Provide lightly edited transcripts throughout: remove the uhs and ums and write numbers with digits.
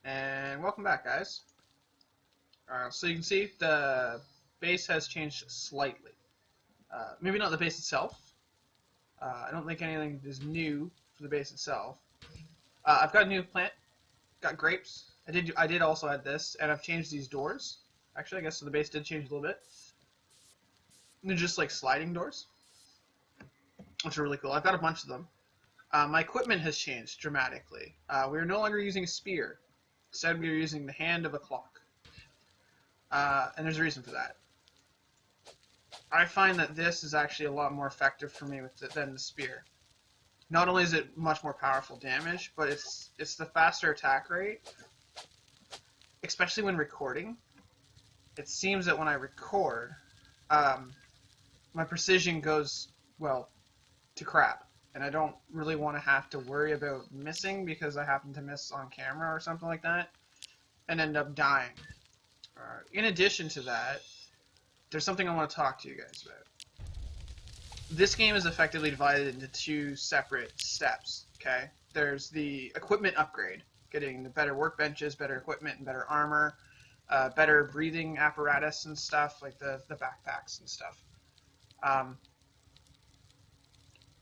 And welcome back, guys. So you can see the base has changed slightly. Maybe not the base itself. I don't think anything is new for the base itself. I've got a new plant, got grapes. I did also add this, and I've changed these doors. Actually, I guess so the base did change a little bit. They're just like sliding doors, which are really cool. I've got a bunch of them. My equipment has changed dramatically. We are no longer using a spear. Instead, we are using the hand of a clock. And there's a reason for that. I find that this is actually a lot more effective for me than the spear. Not only is it much more powerful damage, but it's the faster attack rate, especially when recording. It seems that when I record, my precision goes, well, to crap. And I don't really want to have to worry about missing because I happen to miss on camera or something like that and end up dying. In addition to that, there's something I want to talk to you guys about. This game is effectively divided into two separate steps, okay? There's the equipment upgrade, getting the better workbenches, better equipment, and better armor, better breathing apparatus and stuff, like the backpacks and stuff.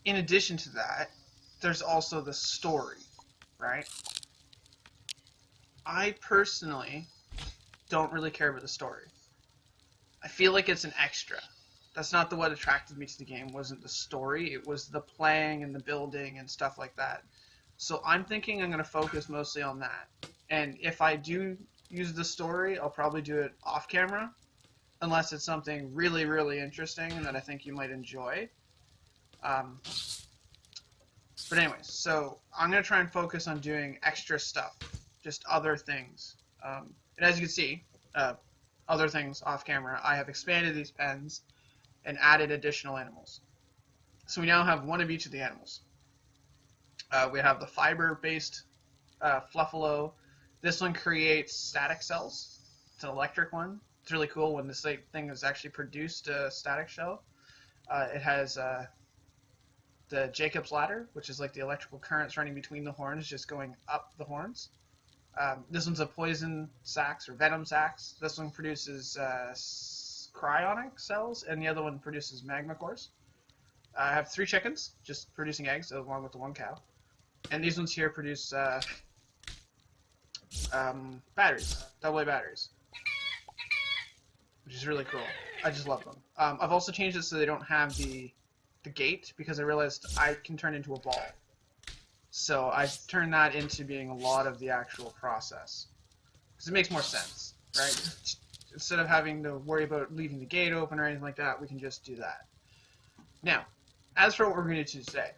In addition to that, there's also the story, right? I personally don't really care about the story. I feel like it's an extra. That's not what attracted me to the game, wasn't the story. It was the playing and the building and stuff like that. So I'm thinking I'm going to focus mostly on that. And if I do use the story, I'll probably do it off camera, unless it's something really, really interesting and that I think you might enjoy. But anyways, so I'm going to try and focus on doing extra stuff, just other things. And as you can see, other things off camera, I have expanded these pens and added additional animals. So we now have one of each of the animals. We have the fiber-based Fluffalo. This one creates static cells. It's an electric one. It's really cool when this thing has actually produced a static shell. It has the Jacob's ladder, which is like the electrical currents running between the horns, just going up the horns. This one's a poison sacs or venom sacs. This one produces cryonic cells, and the other one produces magma cores. I have 3 chickens, just producing eggs, along with the 1 cow. And these ones here produce batteries, AA batteries, which is really cool. I just love them. I've also changed it so they don't have the gate, because I realized I can turn into a ball. So I've turned that into being a lot of the actual process. Because it makes more sense, right? Instead of having to worry about leaving the gate open or anything like that, we can just do that. Now, as for what we're going to do today,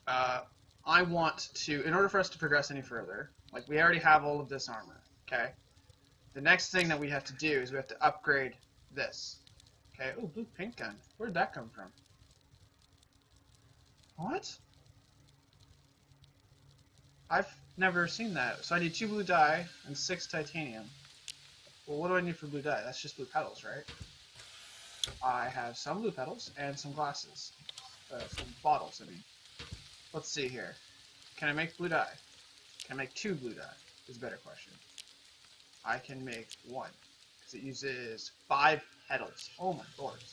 I want to, in order for us to progress any further, like we already have all of this armor, okay? The next thing that we have to do is we have to upgrade this. Okay, oh, blue paint gun. Where did that come from? What? I've never seen that. So I need 2 blue dye and 6 titanium. Well, what do I need for blue dye? That's just blue petals, right? I have some blue petals and some glasses. Some bottles, I mean. Let's see here. Can I make blue dye? Can I make 2 blue dye? Is a better question. I can make 1. Because it uses 5 petals. Oh my lord.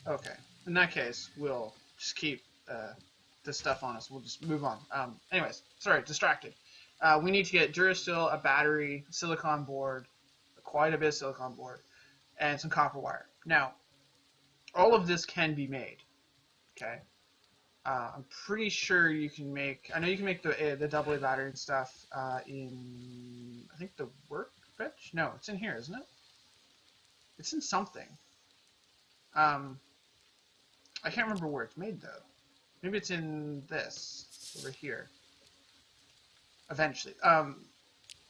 Okay. In that case, we'll just keep this stuff on us. We'll just move on. Anyways, sorry, distracted. We need to get Durasteel, a battery, silicon board, quite a bit of silicon board, and some copper wire. Now, all of this can be made. Okay. I'm pretty sure you can make. I know you can make the AA battery and stuff in. I think the workbench. No, it's in here, isn't it? It's in something. I can't remember where it's made though. Maybe it's in this over here. Eventually.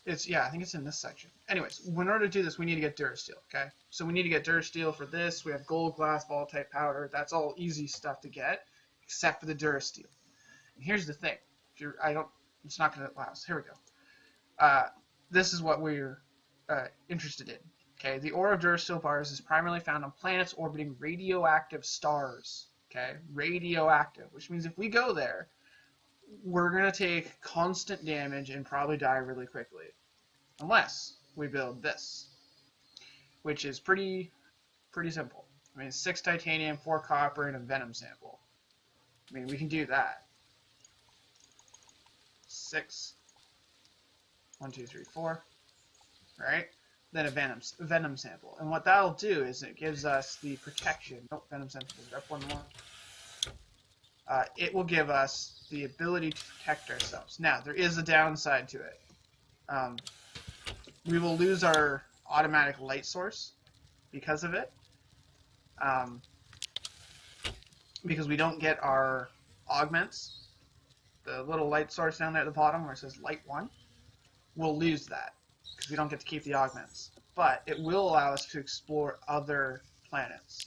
Yeah, I think it's in this section. Anyways, in order to do this, we need to get Durasteel, okay? So we need to get Durasteel for this. We have gold, glass, ball type powder. That's all easy stuff to get, except for the Durasteel. And here's the thing. It's not going to last. Here we go. This is what we're interested in. Okay, the ore of Durasteel bars is primarily found on planets orbiting radioactive stars. Okay, radioactive, which means if we go there, we're going to take constant damage and probably die really quickly. Unless we build this, which is pretty simple. I mean, 6 titanium, 4 copper, and a venom sample. I mean, we can do that. 6. 1, 2, 3, 4. Right? Then a venom sample. And what that'll do is it gives us the protection. Nope, venom sample. Rep 1 more. It will give us the ability to protect ourselves. Now, there is a downside to it. We will lose our automatic light source because of it. Because we don't get our augments. The little light source down there at the bottom where it says light 1. We'll lose that because we don't get to keep the augments. But it will allow us to explore other planets.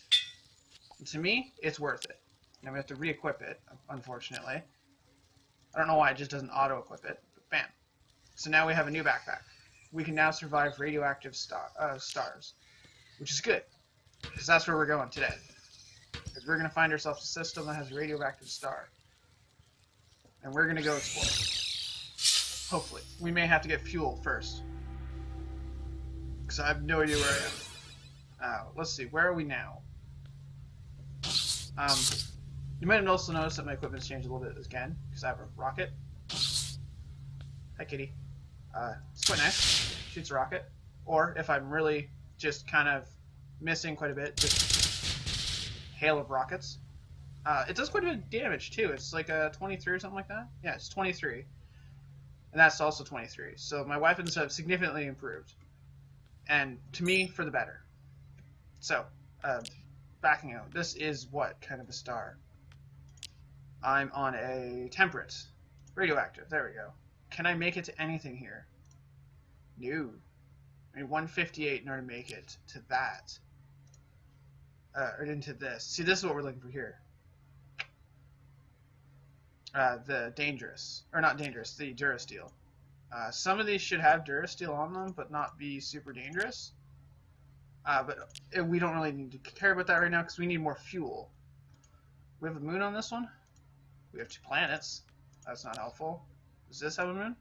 And to me, it's worth it. Now we have to re-equip it, unfortunately. I don't know why it just doesn't auto-equip it, but bam. So now we have a new backpack. We can now survive radioactive stars, which is good, because that's where we're going today. Because we're going to find ourselves a system that has a radioactive star. And we're going to go explore it. Hopefully. We may have to get fuel first. Because I have no idea where I am. Let's see, where are we now? You might have also noticed that my equipment's changed a little bit again, because I have a rocket. Hi, kitty. It's quite nice. Shoots a rocket. Or, if I'm really just kind of missing quite a bit, just hail of rockets. It does quite a bit of damage, too. It's like a 23 or something like that. Yeah, it's 23. And that's also 23. So my weapons have significantly improved. And, to me, for the better. So, backing out. This is what kind of a star? I'm on a temperate. Radioactive. There we go. Can I make it to anything here? No. I need 158 in order to make it to that. Or into this. See, this is what we're looking for here. The dangerous. Or not dangerous, the Durasteel. Some of these should have Durasteel on them, but not be super dangerous. But we don't really need to care about that right now, because we need more fuel. We have a moon on this one? We have 2 planets. That's not helpful. Does this have a moon?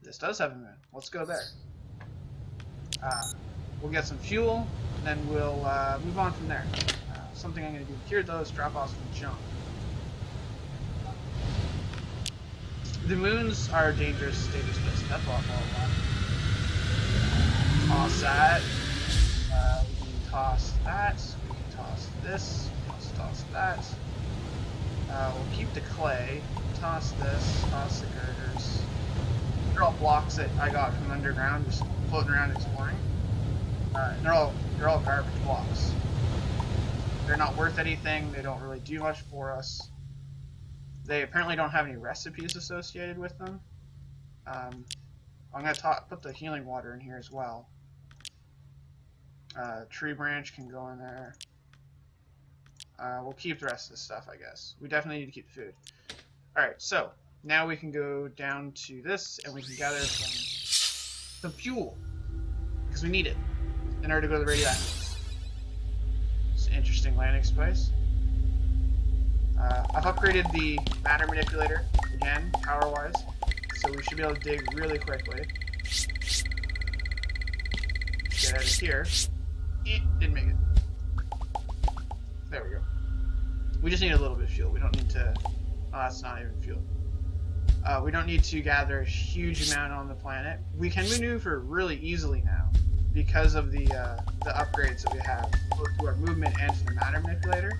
This does have a moon. Let's go there. We'll get some fuel, and then we'll move on from there. Something I'm going to do here, though, is drop off some junk. The moons are dangerous status bits. That's a lot. Toss that. We can toss that. We can toss this. Let's toss that. We'll keep the clay. Toss this. Toss the girders. They're all blocks that I got from underground, just floating around exploring. They're all garbage blocks. They're not worth anything. They don't really do much for us. They apparently don't have any recipes associated with them. I'm going to put the healing water in here as well. Tree branch can go in there. We'll keep the rest of this stuff, I guess. We definitely need to keep the food. Alright, so now we can go down to this and we can gather some fuel. Because we need it in order to go to the radioactives. It's an interesting landing space. I've upgraded the matter manipulator, again, power-wise, so we should be able to dig really quickly. Get out of here. Didn't make it. There we go. We just need a little bit of fuel. We don't need to... Oh, that's not even fuel. We don't need to gather a huge amount on the planet. We can maneuver really easily now because of the upgrades that we have, both to our movement and to the matter manipulator.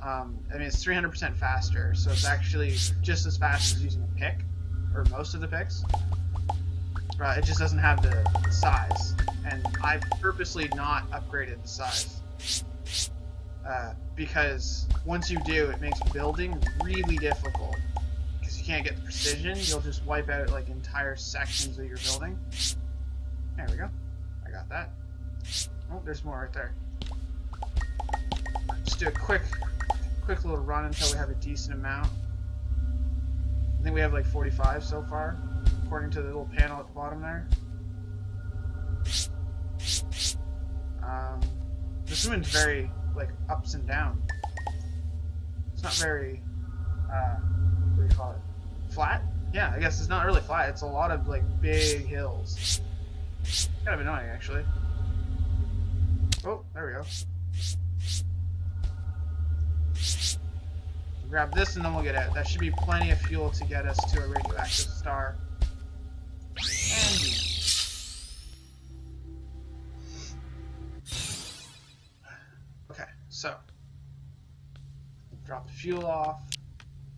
I mean, it's 300% faster, so it's actually just as fast as using a pick, or most of the picks. It just doesn't have the size, and I've purposely not upgraded the size. Because once you do, it makes building really difficult. Because you can't get the precision, you'll just wipe out like entire sections of your building. There we go. I got that. Oh, there's more right there. Just do a quick little run until we have a decent amount. I think we have like 45 so far, according to the little panel at the bottom there. This one's very like ups and down. It's not very What do you call it? Flat? Yeah, I guess it's not really flat. It's a lot of like big hills. Kind of annoying, actually. Oh, there we go. Grab this and then we'll get out. That should be plenty of fuel to get us to a radioactive star. And okay, so drop the fuel off,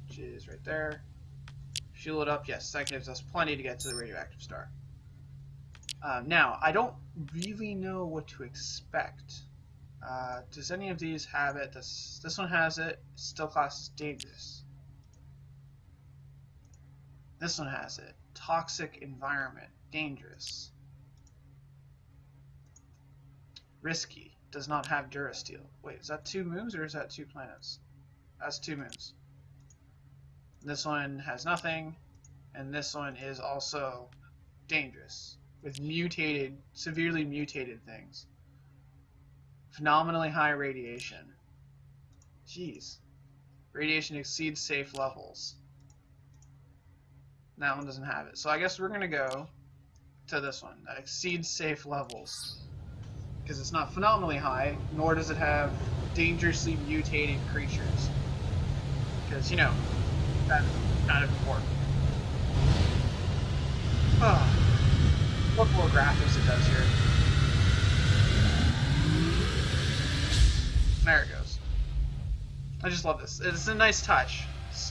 which is right there. Fuel it up. Yes, that gives us plenty to get to the radioactive star. Now, I don't really know what to expect. Does any of these have it? This one has it. Still classed as dangerous. This one has it. Toxic environment. Dangerous. Risky. Does not have Durasteel. Wait, is that 2 moons or is that 2 planets? That's 2 moons. This one has nothing. And this one is also dangerous. With mutated, severely mutated things. Phenomenally high radiation. Jeez. Radiation exceeds safe levels. That one doesn't have it. So I guess we're going to go to this one. That exceeds safe levels. Because it's not phenomenally high, nor does it have dangerously mutated creatures. Because, you know, that's kind of important. Look more graphics it does here. There it goes. I just love this. It's a nice touch.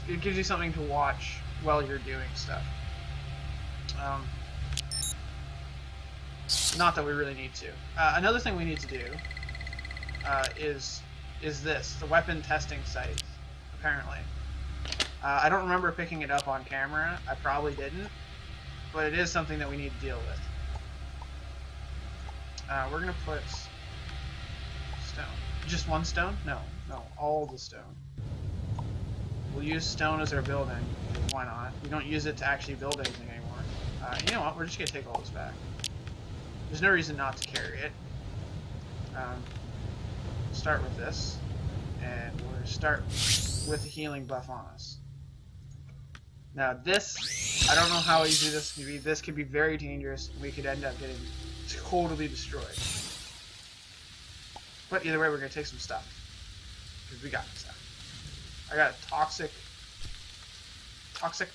It gives you something to watch while you're doing stuff. Not that we really need to. Another thing we need to do is this, the weapon testing site, apparently. I don't remember picking it up on camera. I probably didn't. But it is something that we need to deal with. We're going to put stone. Just one stone? No, all the stone. We'll use stone as our building. Why not? We don't use it to actually build anything anymore. You know what? We're just going to take all this back. There's no reason not to carry it. Start with this. And we're going to start with the healing buff on us. Now this, I don't know how easy this could be. This could be very dangerous. We could end up getting totally destroyed. But either way, we're going to take some stuff. Because we got stuff. I got a toxic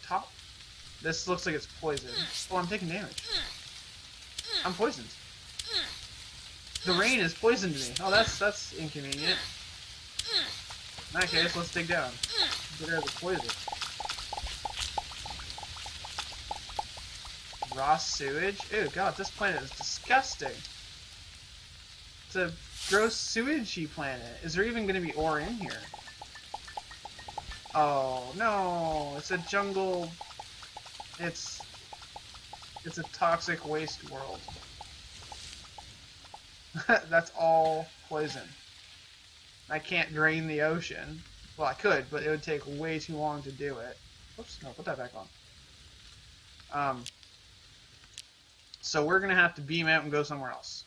top. This looks like it's poison. Oh, I'm taking damage. I'm poisoned. The rain is poisoned me. Oh, that's inconvenient. In that case, let's dig down. Get rid of the poison. Raw sewage? Ew, god, this planet is disgusting. It's a gross sewagey planet. Is there even going to be ore in here? Oh, no. It's a jungle. It's a toxic waste world. That's all poison. I can't drain the ocean. Well, I could, but it would take way too long to do it. Oops, no, put that back on. So we're going to have to beam out and go somewhere else.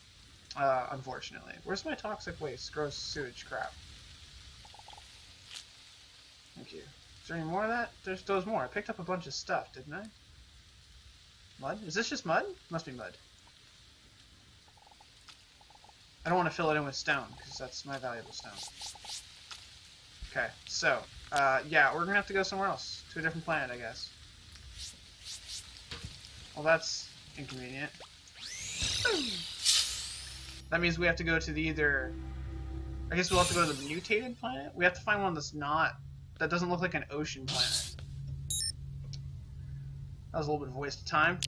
Unfortunately. Where's my toxic waste? Gross sewage crap. Thank you. Is there any more of that? There's more. I picked up a bunch of stuff, didn't I? Mud? Is this just mud? Must be mud. I don't want to fill it in with stone, because that's my valuable stone. Okay, so, yeah, we're going to have to go somewhere else. To a different planet, I guess. Well, that's inconvenient. That means we have to go to the either... I guess we'll have to go to the mutated planet? We have to find one that's not... That doesn't look like an ocean planet. That was a little bit of a waste of time.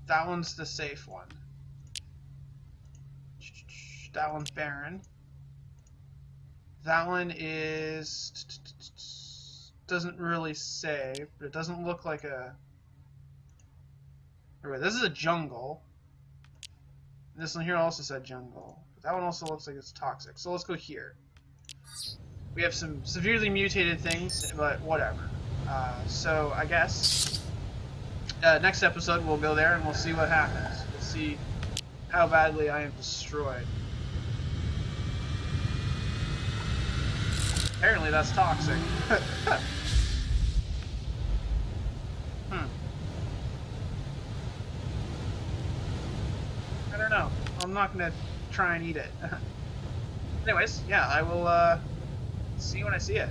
That one's the safe one. That one's barren. That one is... Doesn't really say, but it doesn't look like a... Wait, this is a jungle. This one here also said jungle. But that one also looks like it's toxic. So let's go here. We have some severely mutated things, but whatever. So I guess next episode we'll go there and we'll see what happens. We'll see how badly I am destroyed. Apparently that's toxic. I don't know. I'm not gonna try and eat it. Anyways, yeah, I will see you when I see it.